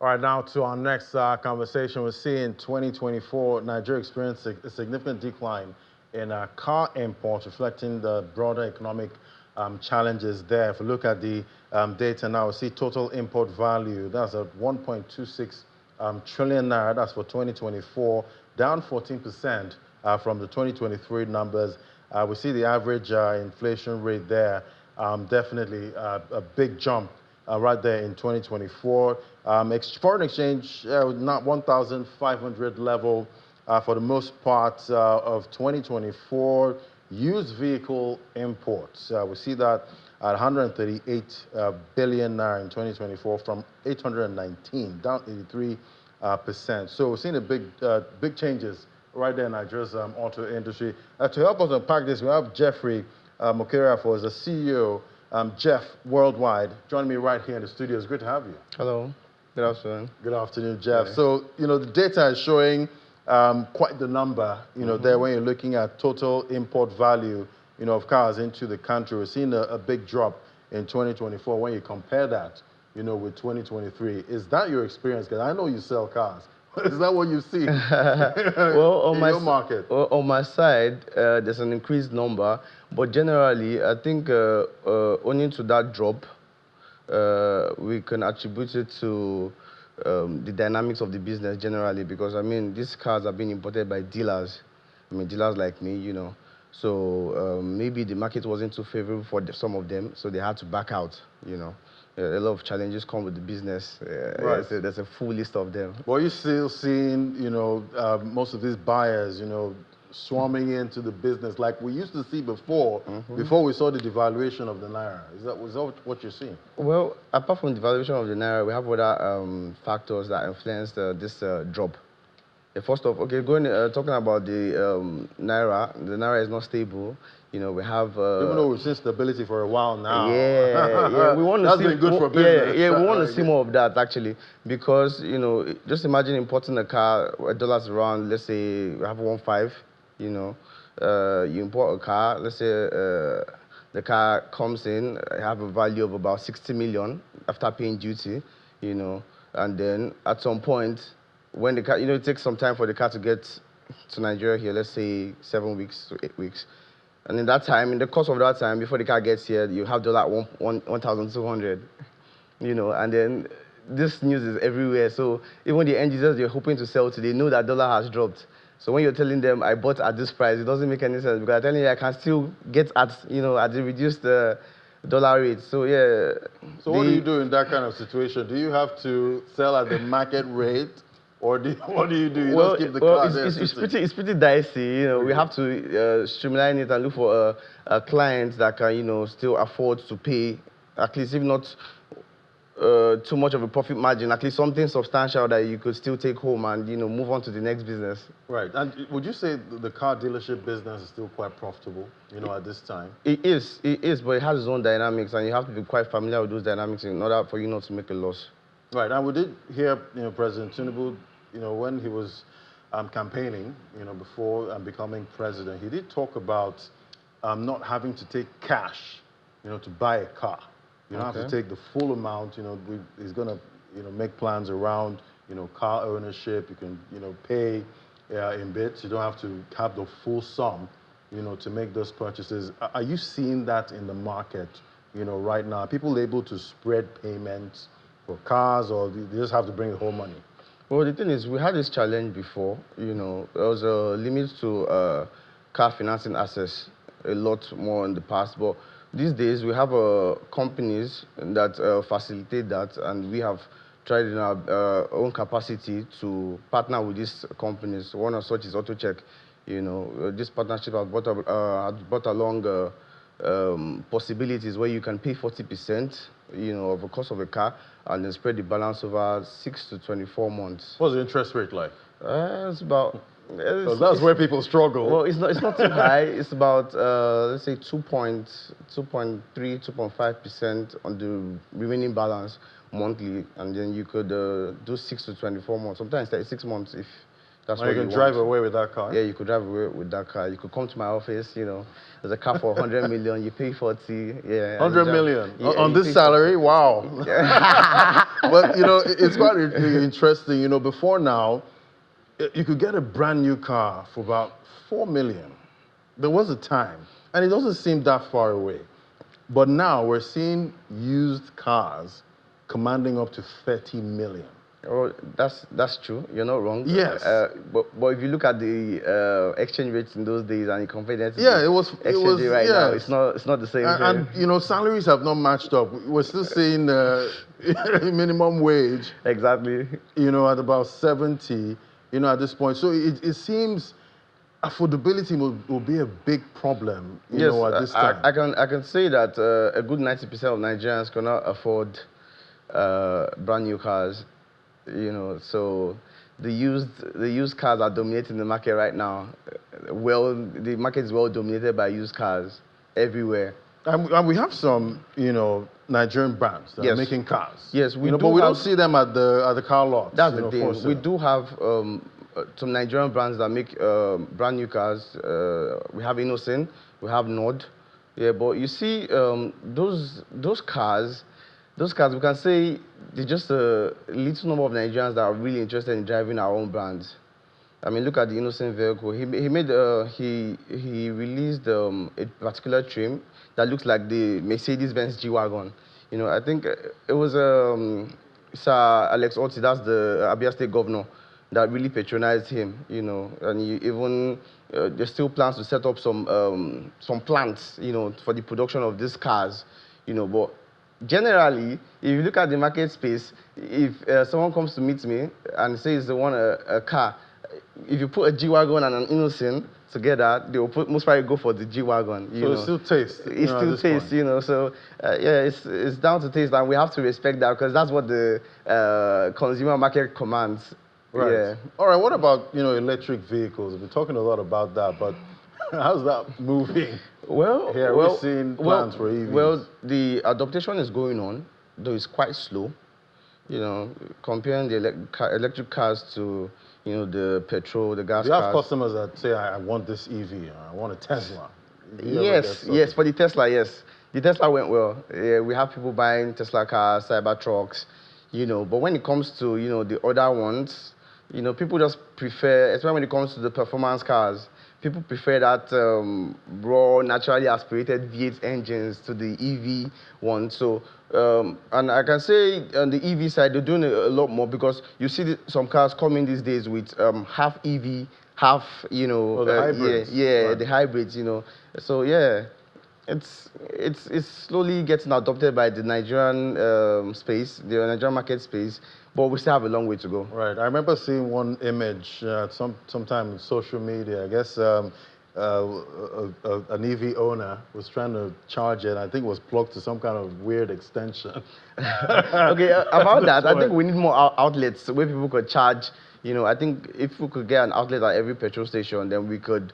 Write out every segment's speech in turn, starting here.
right, now to our next conversation. We're seeing 2024, Nigeria experienced a significant decline in car imports, reflecting the broader economic challenges there. If we look at the data now, we see total import value, that's at 1.26 trillion naira, that's for 2024, down 14% from the 2023 numbers. We see the average inflation rate there, definitely a big jump right there in 2024. Foreign exchange, not 1,500 level for the most part of 2024. Used vehicle imports, we see that at 138 billion naira in 2024 from 819, down 83%. So we're seeing a big changes right there in Nigeria's auto industry. To help us unpack this, we have Jeffrey Mokeriafo as the CEO, Jeff Worldwide, joining me right here in the studio. It's great to have you. Hello. Good afternoon. Good afternoon, Jeff. So, the data is showing quite the number, there when you're looking at total import value, of cars into the country. We're seeing a big drop in 2024 when you compare that, with 2023. Is that your experience? Because I know you sell cars. Is that what you see Well, in your market? On my side, there's an increased number, but generally, I think owing to that drop, we can attribute it to the dynamics of the business generally, because these cars are being imported by dealers. Dealers like me, So maybe the market wasn't too favorable for some of them, so they had to back out, A lot of challenges come with the business. Right. There's a full list of them. Well, you're still seeing, most of these buyers, swarming into the business like we used to see before, before we saw the devaluation of the naira. Was that what you're seeing? Well, apart from the devaluation of the naira, we have other factors that influenced this drop. First off, talking about the naira is not stable. We have... Even though we've seen stability for a while now. Yeah, we want to That's see... been good for business. Yeah, we want to see more of that, actually, because, just imagine importing a car, dollars around, let's say, we have 1.5, you import a car, let's say the car comes in, have a value of about 60 million after paying duty, and then at some point, when the car, it takes some time for the car to get to Nigeria here, let's say 7 weeks to 8 weeks. And in the course of that time, before the car gets here, you have $1,200, and then this news is everywhere. So even the end users you're hoping to sell to, they know that dollar has dropped. So when you're telling them, I bought at this price, it doesn't make any sense, because I'm telling you, I can still get at, at the reduced dollar rate. So, yeah. So what do you do in that kind of situation? Do you have to sell at the market rate? Or what do you do? You just keep the car there? It's pretty dicey. We have to streamline it and look for a client that can, still afford to pay, at least if not too much of a profit margin, at least something substantial that you could still take home and, move on to the next business. Right. And would you say the car dealership business is still quite profitable, at this time? It is, but it has its own dynamics, and you have to be quite familiar with those dynamics in order for you not to make a loss. Right, and we did hear, President Tinubu, when he was campaigning, before becoming president, he did talk about not having to take cash, to buy a car. You don't have to take the full amount. He's going to, make plans around, car ownership. You can, pay in bits. You don't have to have the full sum, to make those purchases. Are you seeing that in the market, right now? Are people able to spread payments for cars, or they just have to bring the whole money? Well, the thing is, we had this challenge before. There was a limit to car financing access a lot more in the past, but these days we have companies that facilitate that, and we have tried in our own capacity to partner with these companies. One of such is AutoCheck. This partnership has brought along possibilities where you can pay 40%, of the cost of a car, and then spread the balance over 6 to 24 months. What's the interest rate like? It's about... So that's where people struggle. Well, it's not too high. It's about, let's say, 2.3, 2.5% on the remaining balance monthly, and then you could do 6 to 24 months. Sometimes 36 months if That's Or what you you can drive want. away with that car. Yeah, you could drive away with that car. You could come to my office, there's a car for 100 million, you pay 40, yeah. And you 100 drive, million yeah, on you this pay 40. salary? Wow. Yeah. But it's quite interesting. Before now, you could get a brand new car for about 4 million. There was a time, and it doesn't seem that far away. But now we're seeing used cars commanding up to 30 million. Oh, that's true. You're not wrong. Yes. But if you look at the exchange rates in those days and you compare that to Yeah, the exchange rate right now, yes. it's not the same And, thing. salaries have not matched up. We're still seeing minimum wage, Exactly. at about 70, at this point. So it seems affordability will be a big problem, Yes, at this time. I can say that a good 90% of Nigerians cannot afford brand new cars. So the used cars are dominating the market right now. Well, the market is well dominated by used cars everywhere. And we have some, Nigerian brands that are Yes. making cars. Yes, we but do we don't have- see them at the car lots. That's the for thing. sale. We do have some Nigerian brands that make brand new cars. We have Innocent, we have Nord. Yeah, but you see, those cars, we can say they're just a little number of Nigerians that are really interested in driving our own brands. I mean, look at the Innocent vehicle. He released a particular trim that looks like the Mercedes-Benz G-Wagon. I think it was Sir Alex Otti, that's the Abia State governor, that really patronized him. And he even there's still plans to set up some plants, for the production of these cars. But generally, if you look at the market space, if someone comes to meet me and says they want a car, if you put a G-Wagon and an Innocent together, they will most probably go for the G-Wagon. So it's still taste. It's still taste, So yeah, it's down to taste, and we have to respect that because that's what the consumer market commands. Right. Yeah. All right. What about electric vehicles? We've been talking a lot about that, but how's that moving? Well, Here we're seeing plans for EVs. Well, the adaptation is going on, though it's quite slow. Comparing the electric cars to the petrol, the gas Do you have cars. customers that say, I want this EV, I want a Tesla? Yes, for the Tesla, yes. The Tesla went well. Yeah, we have people buying Tesla cars, cyber trucks, but when it comes to, the other ones, people just prefer, especially when it comes to the performance cars, people prefer that raw, naturally aspirated V8 engines to the EV one. So, and I can say on the EV side, they're doing a lot more because you see some cars coming these days with half EV, half, the hybrids. Yeah, Right. the hybrids, So, yeah, it's slowly getting adopted by the Nigerian space, the Nigerian market space, but we still have a long way to go. Right. I remember seeing one image sometime on social media. I guess an EV owner was trying to charge it. I think it was plugged to some kind of weird extension. Okay, about that, I think we need more outlets where people could charge. I think if we could get an outlet at every petrol station, then we could,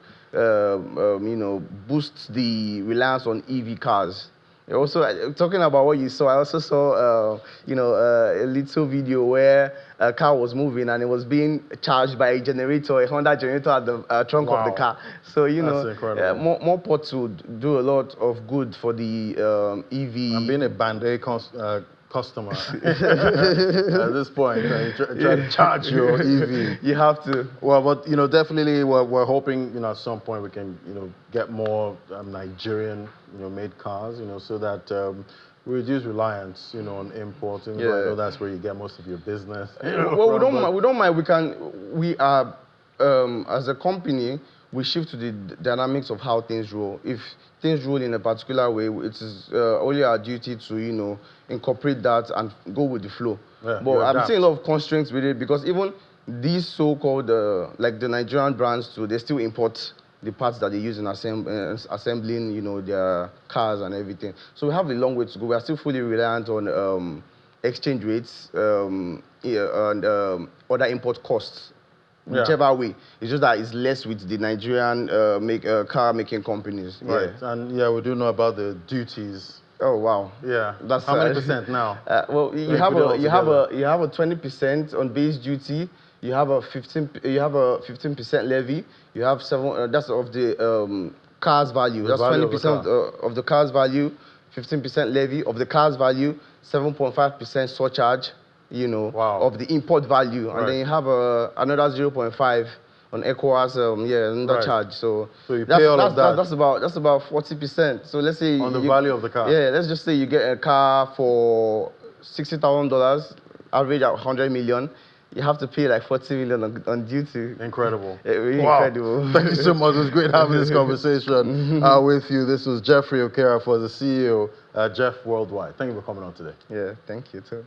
boost the reliance on EV cars. Also, talking about what you saw, I also saw, a little video where a car was moving and it was being charged by a generator, a Honda generator at the trunk of the car. So, That's incredible. more ports would do a lot of good for the EV. I'm being a Band-Aid customer at this point. Try to charge your EV. You have to. Well, but definitely we're hoping at some point we can get more Nigerian made cars so that we reduce reliance on importing. Yeah. I know that's where you get most of your business. Well, we don't mind. We are as a company, we shift to the dynamics of how things roll. If things roll in a particular way, it is only our duty to incorporate that and go with the flow. Yeah, but I'm seeing a lot of constraints with it because even these so-called like the Nigerian brands too, they still import the parts that they use in assembling their cars and everything. So we have a long way to go. We are still fully reliant on exchange rates and other import costs. Whichever way. It's just that it's less with the Nigerian car making companies. Right. Yeah. And we do know about the duties. Oh wow. Yeah. That's how many percent now? Well, you have a 20% on base duty. you have a 15% levy. You have that's of the car's value. The That's value of the 20% car. of the car's value, 15% levy of the car's value, 7.5% surcharge, you know, Wow. of the import value, and then you have another 0.5 on ECOWAS, another charge. So you pay all of that. That's about 40%. So let's say on the value of the car. Yeah, let's just say you get a car for $60,000, average at 100 million. You have to pay like 40 million on duty. Incredible. Really wow. incredible. Thank you so much. It was great having this conversation with you. This was Jeffrey Okera for the CEO, Jeff Worldwide. Thank you for coming on today. Yeah, thank you too.